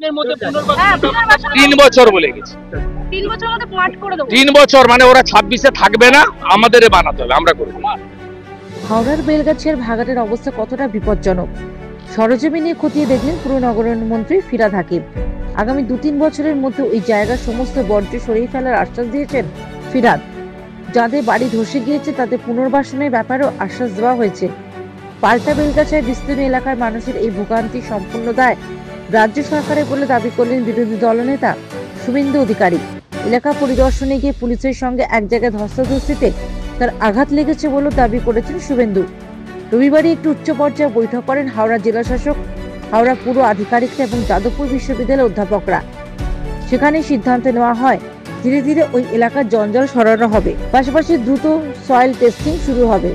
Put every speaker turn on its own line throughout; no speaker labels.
3 বছর বলে গেছে। 3 বছর মানে ওরা 26-এ থাকবে না, আমাদের বানাতে হবে, আমরা করে দেব।
হাওড়ার বেলগাছিয়ার ভাগাড়ের অবস্থা কতটা বিপজ্জনক সরজমিনে খতিয়ে দেখলেন পুর নগরায়ণ মন্ত্রী ফিরহাদ হাকিম। আগামী 2-3 বছরের মধ্যে ওই জায়গার সমস্ত বর্জ্য সরিয়ে ফেলার আশ্বাস দিয়েছেন ফিরহাদ। যাদের বাড়ি ধসে গিয়েছে তাদের পুনর্বাসনের ব্যাপারেও আশ্বাস দেওয়া হয়েছে। পাল্টা বেলগাছিয়ার বিস্তীর্ণ এলাকার মানুষের এই ভোগান্তি সম্পূর্ণ দায় রাজ্য সরকারের বলে দাবি করলেন বিরোধী দলনেতা শুভেন্দু অধিকারী। এলাকা পরিদর্শনে গিয়ে পুলিশের সঙ্গে এক জায়গায় ধস্তাধস্তিতে তার আঘাত লেগেছে বলে দাবি করেছেন শুভেন্দু। রবিবারই একটি উচ্চ পর্যায়ে বৈঠক করেন হাওড়া জেলা শাসক, হাওড়া পুর আধিকারিকরা এবং যাদবপুর বিশ্ববিদ্যালয়ের অধ্যাপকরা। সেখানে সিদ্ধান্ত নেওয়া হয় ধীরে ধীরে ওই এলাকার জঞ্জাল সরানো হবে, পাশাপাশি দ্রুত সয়েল টেস্টিং শুরু হবে,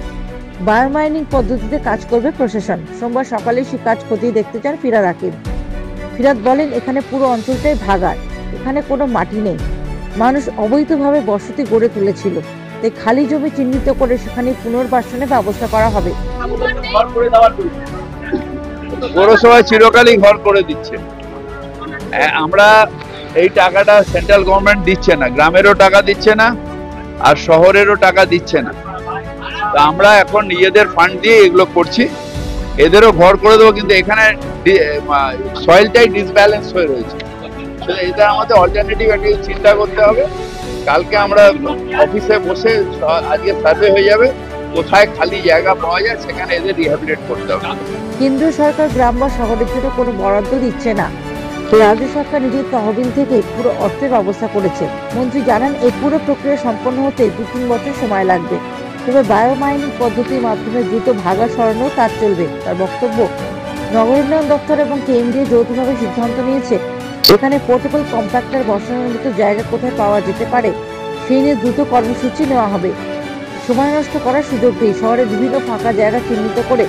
বায়োমাইনিং পদ্ধতিতে কাজ করবে প্রশাসন। সোমবার সকালে সে কাজ খতিয়ে দেখতে চান ফিরহাদ হাকিম। ফিরহাদ বলেন, এখানে পুরো অঞ্চলটাই ভাগাড়, এখানে কোনো মাটি নেই, মানুষ অবৈধভাবে বসতি গড়ে তুলেছিল, তাই খালি জমি চিহ্নিত করে সেখানে পুনর্বাসনের ব্যবস্থা করা হবে।
পৌরসভা চিরকালই ঘর করে দিচ্ছে। আমরা এই টাকাটা সেন্ট্রাল গভর্নমেন্ট দিচ্ছে না, গ্রামেরও টাকা দিচ্ছে না আর শহরেরও টাকা দিচ্ছে না। তা আমরা এখন নিজেদের ফান্ড দিয়ে এগুলো করছি, এদেরও ঘর করে দেবো, কিন্তু এখানে সয়েলটাই ডিসব্যালেন্স হয়ে রয়েছে। এটা আমাদের অল্টারনেটিভ একটা চিন্তা করতে হবে। কালকে আমরা অফিসে বসে আজকে সার্ভে হয়ে যাবে, কোথায় খালি জায়গা পাওয়া যায় সেখানে এদের রিহ্যাবিলিটেট করতে হবে।
কেন্দ্রীয় সরকার গ্রাম বা শহরের জন্য কোনো বরাদ্দ দিচ্ছে না, রাজ্য সরকার নিজের তহবিল থেকে পুরো অর্থের ব্যবস্থা করেছে। মন্ত্রী জানান, এই পুরো প্রক্রিয়া সম্পন্ন হতে 2-3 বছর সময় লাগবে, তবে বায়োমাইনিং পদ্ধতির মাধ্যমে দ্রুত ভাগা সরানোর কাজ চলবে। তার বক্তব্য, নগর উন্নয়ন দপ্তর এবং কেন্দ্রীয় যৌথভাবে সিদ্ধান্ত নিয়েছে এখানে পোর্টেবল কম্প্যাক্টর বসানোর মতো জায়গা কোথায় পাওয়া যেতে পারে সেই নিয়ে দ্রুত কর্মসূচি নেওয়া হবে। সময় নষ্ট করার সুযোগ নেই, শহরে বিভিন্ন ফাঁকা জায়গা চিহ্নিত করে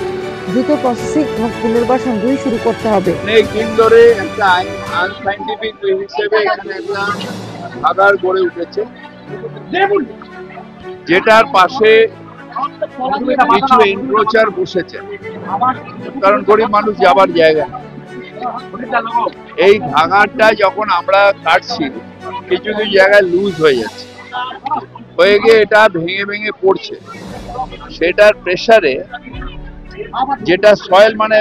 দ্রুত প্রসেসিং এবং পুনর্বাসন দুই শুরু করতে হবে।
অনেক দিন ধরে একটা আনসাইন্টিফিক হিসেবে এখানে একটা ভাগাড় গড়ে উঠেছে, যেটার পাশে কিছু এনক্রোচার বসেছে, কারণ গরিব মানুষ যাবার জায়গা। এই ভাগাড়টা যখন আমরা কাটছি কিছু কিছু জায়গায় লুজ হয়ে যাচ্ছে, হয়ে গিয়ে এটা ভেঙে ভেঙে পড়ছে। সেটার প্রেসারে যেটা সয়েল মানে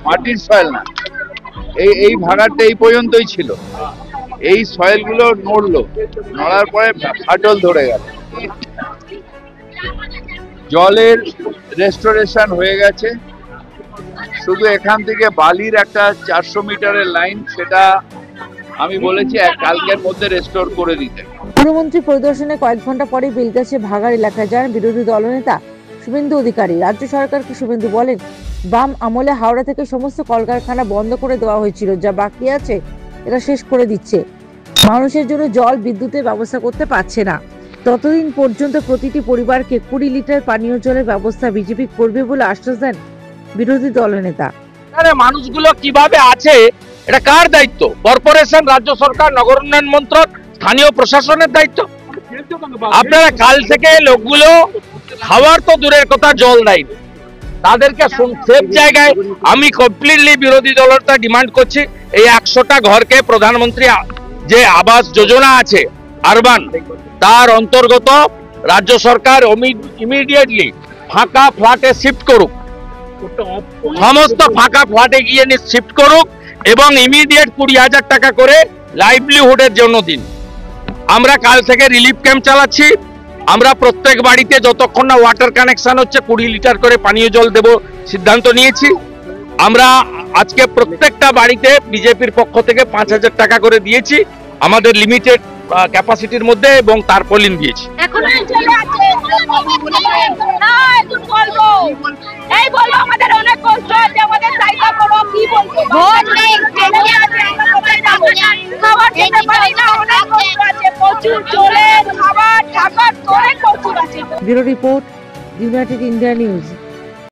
মাটির সয়েল না, এই ভাগাড়টা এই পর্যন্তই ছিল, এই সয়েল গুলো নড়লো, নড়ার পরে ফাটল ধরে গেল। জলের রেস্টোরেশন হয়ে গেছে, শুধু এখান থেকে বালির একটা 400 মিটারের লাইন, সেটা আমি বলেছি কালকের মধ্যে রেস্টোর করে দিতে।
মুখ্যমন্ত্রী পরিদর্শনে কয়েক ঘন্টা পরে বেলগাছিয়া ভাগাড় এলাকায় যান বিরোধী দলনেতা শুভেন্দু অধিকারী। রাজ্য সরকারকে শুভেন্দু বলেন, বাম আমলে হাওড়া থেকে সমস্ত কলকারখানা বন্ধ করে দেওয়া হয়েছিল, যা বাকি আছে এটা শেষ করে দিচ্ছে। মানুষের জন্য জল বিদ্যুতের ব্যবস্থা করতে পারছে না, ততদিন পর্যন্ত প্রতিটি পরিবারকে 20 লিটার পানীয় জলের ব্যবস্থা বিজেপি করবে বলে আশ্বাস দেন বিরোধী দলনেতা।
মানুষগুলো কিভাবে আছে এটা কার দায়িত্ব? কর্পোরেশন, রাজ্য সরকার, নগর উন্নয়ন মন্ত্রক, স্থানীয় প্রশাসনের দায়িত্ব। আপনারা কাল থেকে লোকগুলো খাওয়ার তো দূরের কথা, জল দেয়নি, তাদেরকে সেফ জায়গায়। আমি কমপ্লিটলি বিরোধী দলটা ডিমান্ড করছি, এই 100টা ঘরকে প্রধানমন্ত্রী যে আবাস যোজনা আছে আরবান, তার অন্তর্গত রাজ্য সরকার ইমিডিয়েটলি ফাঁকা ফ্ল্যাটে শিফট করুক, সমস্ত ফাঁকা ফ্ল্যাটে গিয়ে শিফট করুক এবং ইমিডিয়েট 20,000 টাকা করে লাইভলিহুডের জন্য দিন। আমরা কাল থেকে রিলিফ ক্যাম্প চালাচ্ছি। আমরা প্রত্যেক বাড়িতে যতক্ষণ না ওয়াটার কানেকশন হচ্ছে 20 লিটার করে পানীয় জল দেব সিদ্ধান্ত নিয়েছি। আমরা আজকে প্রত্যেকটা বাড়িতে বিজেপির পক্ষ থেকে 5,000 টাকা করে দিয়েছি আমাদের লিমিটেড ক্যাপাসিটির মধ্যে, এবং তারপলিন দিয়েছি।
Bureau report, United India news.